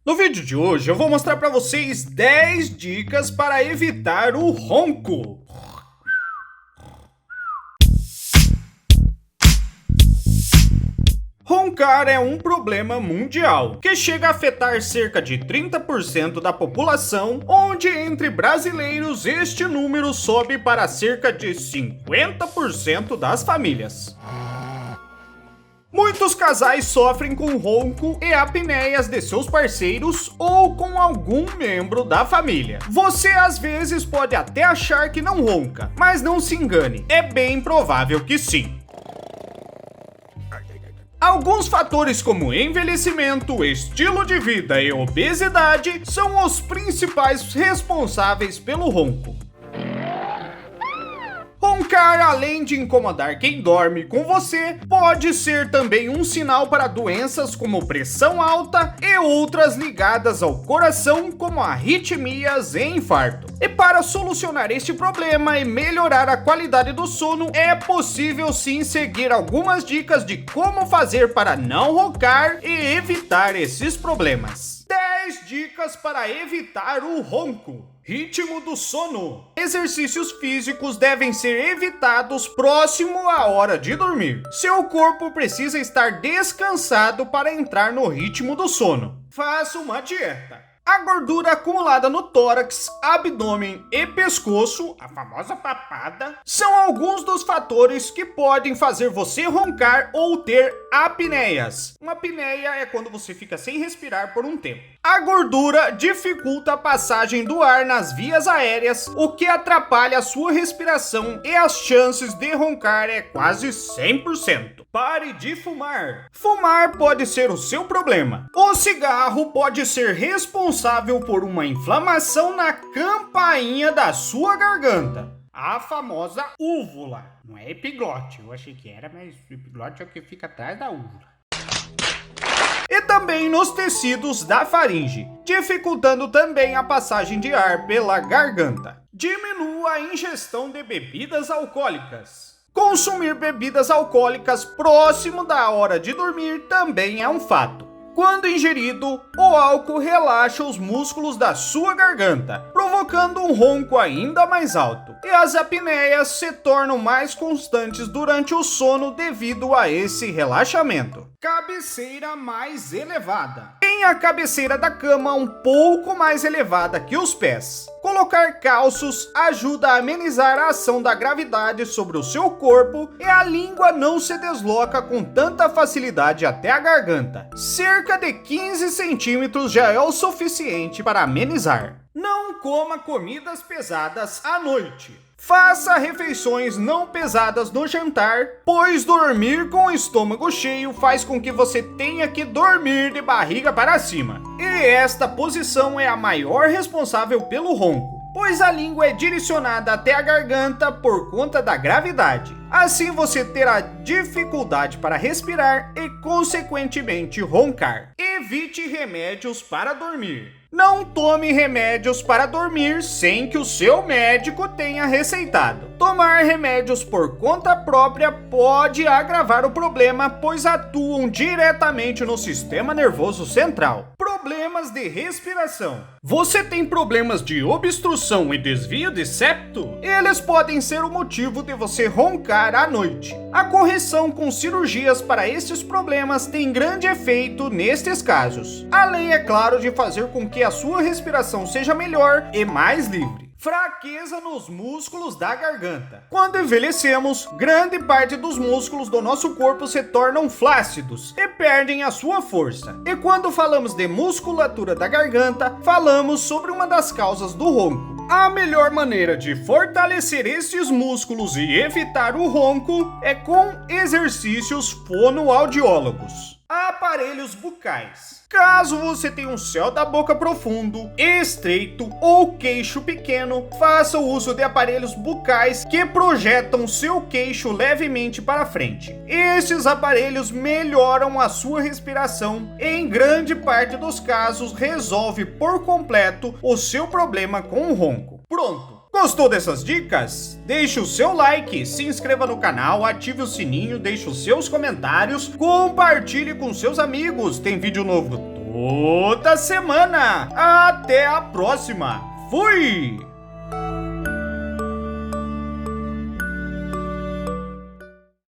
No vídeo de hoje eu vou mostrar para vocês 10 dicas para evitar o ronco. Roncar é um problema mundial, que chega a afetar cerca de 30% da população, onde entre brasileiros este número sobe para cerca de 50% das famílias. Muitos casais sofrem com ronco e apneias de seus parceiros ou com algum membro da família. Você às vezes pode até achar que não ronca, mas não se engane, é bem provável que sim. Alguns fatores como envelhecimento, estilo de vida e obesidade são os principais responsáveis pelo ronco. Roncar, além de incomodar quem dorme com você, pode ser também um sinal para doenças como pressão alta e outras ligadas ao coração, como arritmias e infarto. E para solucionar este problema e melhorar a qualidade do sono, é possível sim seguir algumas dicas de como fazer para não roncar e evitar esses problemas. 10 dicas para evitar o ronco. Ritmo do sono. Exercícios físicos devem ser evitados próximo à hora de dormir. Seu corpo precisa estar descansado para entrar no ritmo do sono. Faça uma dieta. A gordura acumulada no tórax, abdômen e pescoço, a famosa papada, são alguns dos fatores que podem fazer você roncar ou ter apneias. Uma apneia é quando você fica sem respirar por um tempo. A gordura dificulta a passagem do ar nas vias aéreas, o que atrapalha a sua respiração e as chances de roncar é quase 100%. Pare de fumar. Fumar pode ser o seu problema. O cigarro pode ser responsável por uma inflamação na campainha da sua garganta, a famosa úvula. Não é epiglote, eu achei que era, mas epiglote é o que fica atrás da úvula. E também nos tecidos da faringe, dificultando também a passagem de ar pela garganta. Diminua a ingestão de bebidas alcoólicas. Consumir bebidas alcoólicas próximo da hora de dormir também é um fato. Quando ingerido, o álcool relaxa os músculos da sua garganta, provocando um ronco ainda mais alto. E as apneias se tornam mais constantes durante o sono devido a esse relaxamento. Cabeceira mais elevada. Tenha a cabeceira da cama um pouco mais elevada que os pés. Colocar calços ajuda a amenizar a ação da gravidade sobre o seu corpo e a língua não se desloca com tanta facilidade até a garganta. Cerca de 15 centímetros já é o suficiente para amenizar. Não coma comidas pesadas à noite. Faça refeições não pesadas no jantar, pois dormir com o estômago cheio faz com que você tenha que dormir de barriga para cima. E esta posição é a maior responsável pelo ronco, pois a língua é direcionada até a garganta por conta da gravidade. Assim você terá dificuldade para respirar e, consequentemente, roncar. Evite remédios para dormir. Não tome remédios para dormir sem que o seu médico tenha receitado. Tomar remédios por conta própria pode agravar o problema, pois atuam diretamente no sistema nervoso central. Problemas de respiração. Você tem problemas de obstrução e desvio de septo? Eles podem ser o motivo de você roncar à noite. A correção com cirurgias para estes problemas tem grande efeito nestes casos. Além, é claro, de fazer com que a sua respiração seja melhor e mais livre. Fraqueza nos músculos da garganta. Quando envelhecemos, grande parte dos músculos do nosso corpo se tornam flácidos e perdem a sua força. E quando falamos de musculatura da garganta, falamos sobre uma das causas do ronco. A melhor maneira de fortalecer estes músculos e evitar o ronco é com exercícios fonoaudiólogos. Aparelhos bucais. Caso você tenha um céu da boca profundo, estreito ou queixo pequeno, faça o uso de aparelhos bucais que projetam seu queixo levemente para frente. Esses aparelhos melhoram a sua respiração e, em grande parte dos casos, resolve por completo o seu problema com o ronco. Pronto! Gostou dessas dicas? Deixe o seu like, se inscreva no canal, ative o sininho, deixe os seus comentários, compartilhe com seus amigos. Tem vídeo novo toda semana. Até a próxima. Fui!